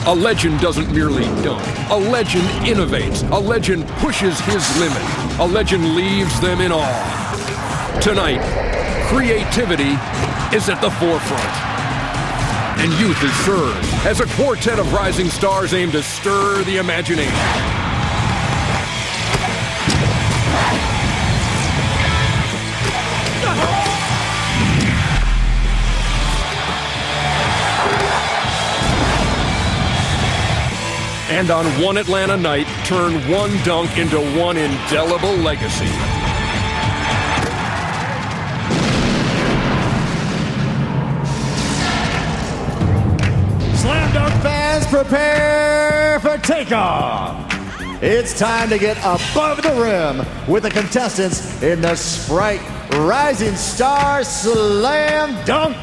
A legend doesn't merely dunk. A legend innovates. A legend pushes his limit. A legend leaves them in awe. Tonight, creativity is at the forefront. And youth is served as a quartet of rising stars aim to stir the imagination. And on one Atlanta night, turn one dunk into one indelible legacy. Slam Dunk fans, prepare for takeoff. It's time to get above the rim with the contestants in the Sprite Rising Star Slam Dunk.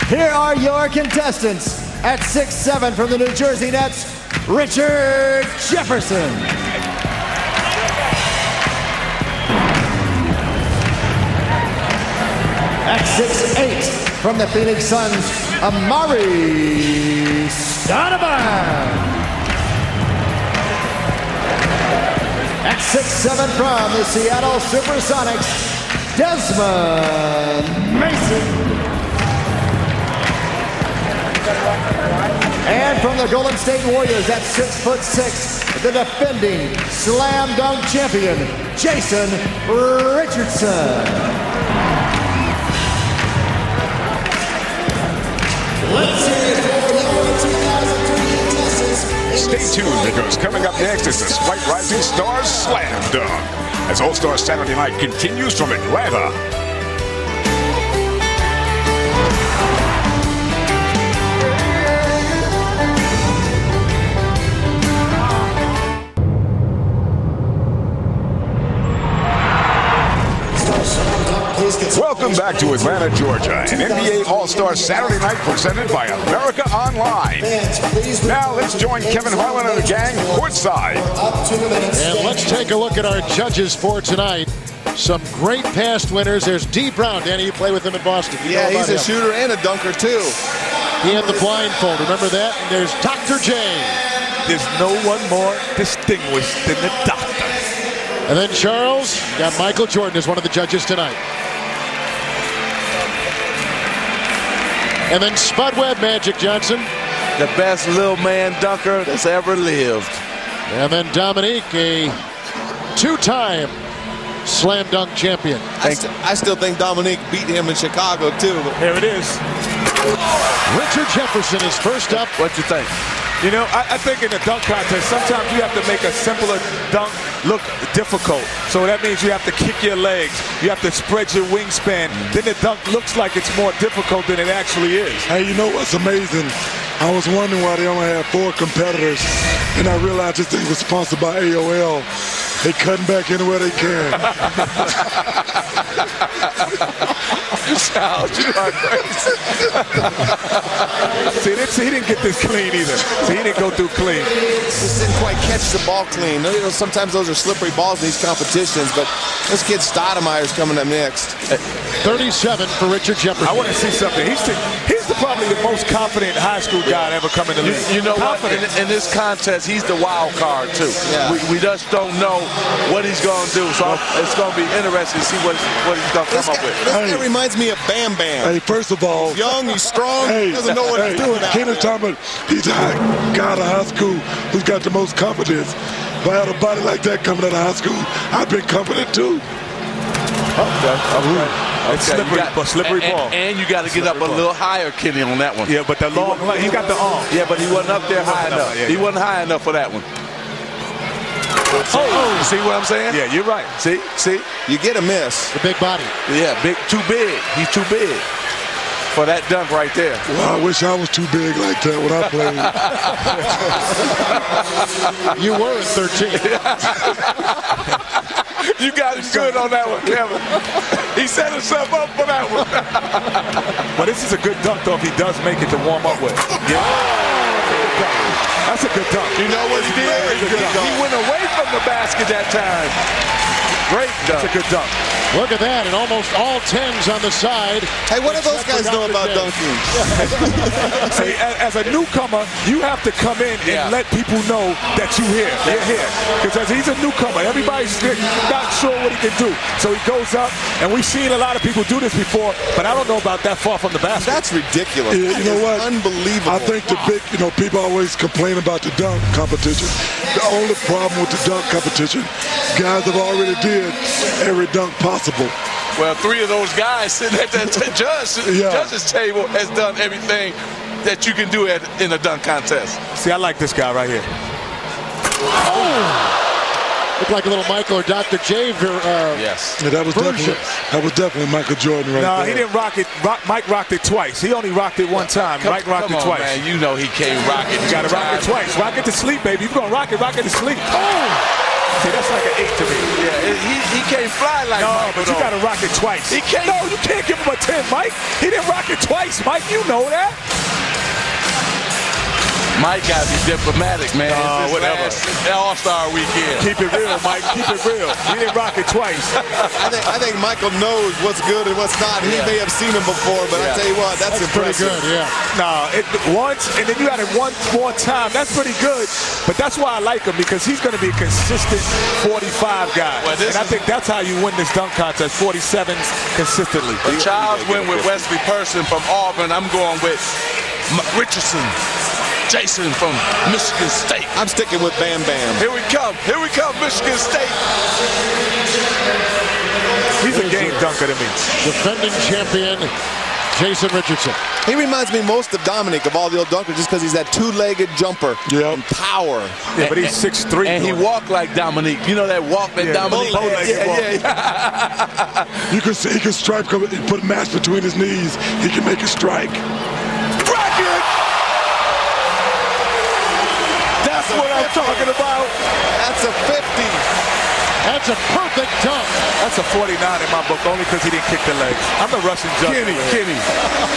Here are your contestants. At 6'7" from the New Jersey Nets, Richard Jefferson. At 6'8" from the Phoenix Suns, Amar'e Stoudemire. At 6'7" from the Seattle Supersonics, Desmond Mason. And from the Golden State Warriors at 6'6", the defending Slam Dunk champion, Jason Richardson. Let's hear it for number 2003 contestants. Stay tuned, because coming up next is the Sprite Rising Stars Slam Dunk, as All-Star Saturday Night continues from Atlanta. Welcome back to Atlanta, Georgia, an NBA All-Star Saturday Night presented by America Online. Now let's join Kevin Harlan and the gang courtside. And let's take a look at our judges for tonight. Some great past winners. There's D. Brown. Danny, you play with him in Boston. Yeah, he's a shooter and a dunker, too. He had the blindfold. Remember that? And there's Dr. J. There's no one more distinguished than the doctor. And then Charles, got Michael Jordan as one of the judges tonight. And then Spud Webb, Magic Johnson. The best little man dunker that's ever lived. And then Dominique, a two-time Slam Dunk champion. I still think Dominique beat him in Chicago, too. But Here it is. Richard Jefferson is first up. what you think? You know, I think in a dunk contest, sometimes you have to make a simpler dunk look difficult. So that means you have to kick your legs. You have to spread your wingspan. Then the dunk looks like it's more difficult than it actually is. Hey, you know what's amazing? I was wondering why they only had 4 competitors, and I realized this thing was sponsored by AOL. They cutting back anywhere they can. Charles, you are crazy. See, he didn't get this clean either. See, he didn't go through clean. Just didn't quite catch the ball clean. You know, sometimes those are slippery balls in these competitions, but this kid Stoudemire's coming up next. 37 for Richard Jefferson. I want to see something. He's probably the most confident high school guy to ever come in the league. You know what? In this contest, he's the wild card, too. Yeah. We just don't know what he's going to do, so it's going to be interesting to see what he's going to come up with. This guy reminds me of Bam Bam. Hey, first of all, He's young, he's strong, he doesn't know what he's doing out Kenny Thomas, he's a guy out of high school who's got the most confidence. If I had a body like that coming out of high school, I'd been confident too. It's slippery ball. And you got to get up a little higher, Kenny, on that one. Yeah, but the long, he got the arm. Yeah, but he wasn't up there high enough. He wasn't high enough for that one. Oh, see what I'm saying? Yeah, you're right. See? You get a miss. The big body. Yeah, too big. He's too big for that dunk right there. Well, I wish I was too big like that when I played. You were at 13. You got it good on that one, Kevin. He set himself up for that one. But this is a good dunk, though, if he does make it to warm up with. Yeah. That's a good dunk. You know what he did? He went away from the basket that time. Great dunk. That's a good dunk. Look at that, and almost all 10s on the side. Hey, what do those guys know about dunking? See, as a newcomer, you have to come in and let people know that you're here. You're here. Because he's a newcomer, everybody's not sure what he can do. So he goes up, and we've seen a lot of people do this before, but I don't know about that far from the basket. That's ridiculous. Yeah, you know what? Unbelievable. I think the big, people always complain about the dunk competition. The only problem with the dunk competition, guys have already did every dunk possible. Well, 3 of those guys sitting at that judge's table has done everything that you can do in a dunk contest. See, I like this guy right here. Looked like a little Michael or Dr. J. Yes. Yeah, that was definitely Michael Jordan right there. No, he didn't rock it. Mike rocked it twice. He only rocked it one time. Mike rocked it twice. Man, you know he can't rock it. You got to rock it twice. Rock it to sleep, baby. If you're going to rock it to sleep. Oh! See, that's like an 8 to me. Yeah, he can't fly like Mike. But you got to rock it twice. He can't. No, you can't give him a 10, Mike. He didn't rock it twice, Mike. You know that. Mike got to be diplomatic, man. Whatever. All-Star weekend. Keep it real, Mike. Keep it real. He didn't rock it twice. I think Michael knows what's good and what's not. He may have seen him before, but I tell you what, that's impressive. Pretty good, once, and then you had it one more time. That's pretty good. But that's why I like him, because he's going to be a consistent 45 guy. Well, and I think that's how you win this dunk contest, 47s consistently. But Charles went with Wesley Person from Auburn. I'm going with Richardson. Jason from Michigan State. I'm sticking with Bam Bam. Here we come, Michigan State. He's a game dunker to me. Defending champion, Jason Richardson. He reminds me most of Dominic, of all the old dunkers, just because he's that two-legged jumper and power. Yeah, but he's 6'3". And he walked like Dominique. You know that walk that Dominique? You can see he can strike, put a match between his knees. He can make a strike. Bracket! That's what I'm talking about. That's a 50. That's a perfect dunk. That's a 49 in my book, only because he didn't kick the legs. I'm the Russian judge. Kenny.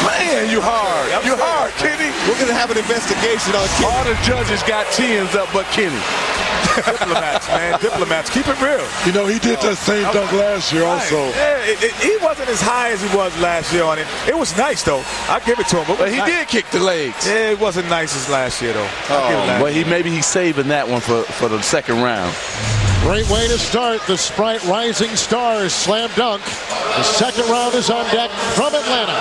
Man, you hard. You hard, Kenny. We're going to have an investigation on Kenny. All the judges got 10s up but Kenny. Diplomats, man. Diplomats. Keep it real. You know, he did that same dunk last year also. Yeah, he wasn't as high as he was last year on it. It was nice, though. I'll give it to him. But he did kick the legs. Yeah, it wasn't nice as last year, though. Well, maybe he's saving that one for the second round. Great way to start the Sprite Rising Stars Slam Dunk. The second round is on deck from Atlanta.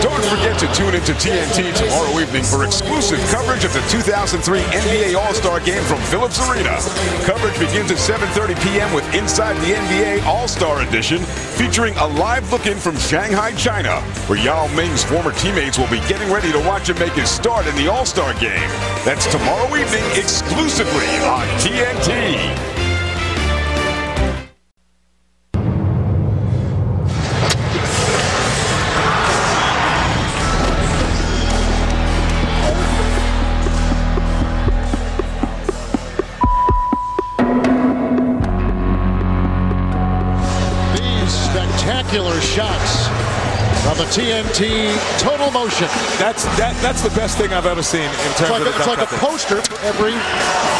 Don't forget to tune into TNT tomorrow evening for exclusive coverage of the 2003 NBA All-Star Game from Phillips Arena. Coverage begins at 7:30 p.m. with Inside the NBA All-Star Edition, featuring a live look-in from Shanghai, China, where Yao Ming's former teammates will be getting ready to watch him make his start in the All-Star Game. That's tomorrow evening exclusively on TNT. Spectacular shots from the TNT Total Motion. That's the best thing I've ever seen in terms of the dunk. It's like a poster for every.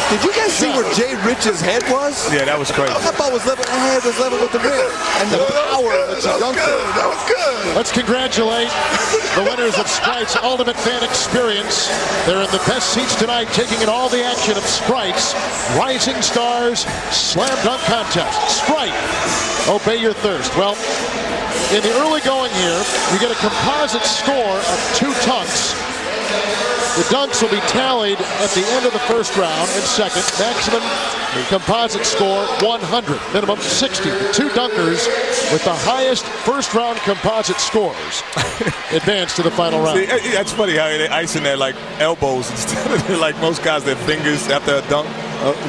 Did you guys see where Jay Rich's head was? Yeah, that was crazy. That ball was level. The head was level with the rim, and the power that he dunked it. That was good. Let's congratulate the winners of Sprite's Ultimate Fan Experience. They're in the best seats tonight, taking in all the action of Sprite's Rising Stars Slam Dunk Contest. Sprite, obey your thirst. Well, in the early going here, you get a composite score of 2 dunks. The dunks will be tallied at the end of the first round and second. Maximum composite score 100, minimum 60. The 2 dunkers with the highest first round composite scores advance to the final round. See, that's funny how they icing their like elbows instead of like most guys their fingers after a dunk.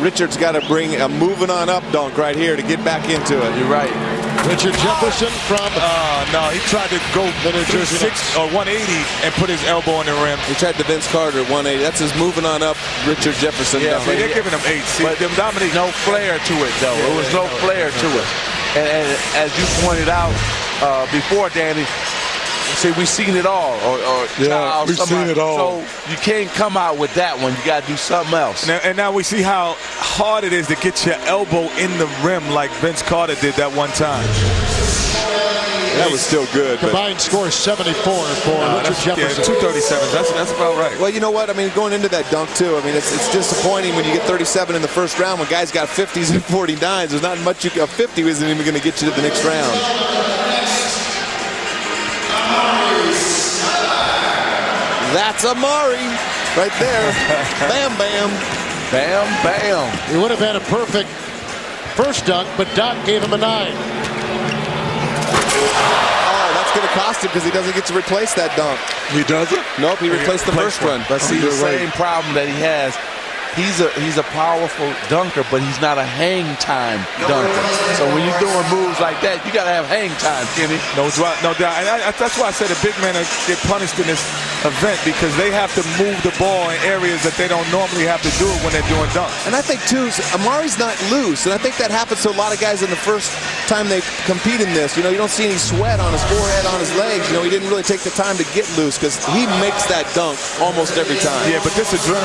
Richard's got to bring a moving on up dunk right here to get back into it. You're right. Richard Jefferson from no, he tried to go 6 or 180 and put his elbow on the rim. He tried to Vince Carter 180. That's his moving on up Richard Jefferson. Yeah, see, they're giving him 8. See, but Dominic, no flair to it though. It was no flair to it. And as you pointed out before, Danny, See, we've seen it all. Yeah, we've seen it all. So you can't come out with that one. You got to do something else. Now we see how hard it is to get your elbow in the rim like Vince Carter did that one time. That was still good. Combined score 74 for Richard Jefferson. 237. That's about right. Well, you know what? I mean, going into that dunk, too, I mean, it's disappointing when you get 37 in the first round when guys got 50s and 49s. There's not much a 50 isn't even going to get you to the next round. That's Amari right there. Bam, bam. Bam, bam. It would have been a perfect first dunk, but Doc gave him a 9. Oh, that's going to cost him because he doesn't get to replace that dunk. He doesn't? Nope, he replaced the first one. But see, the same problem that he has, he's a powerful dunker, but he's not a hang time dunker. So when you're doing moves like that, you got to have hang time, Kenny. No doubt. And that's why I said the big men get punished in this event because they have to move the ball in areas that they don't normally have to do it when they're doing dunks. And I think, too, Amari's not loose, and I think that happens to a lot of guys in the first time they compete in this. You know, you don't see any sweat on his forehead, on his legs. You know, he didn't really take the time to get loose because he makes that dunk almost every time. Yeah, but this adrenaline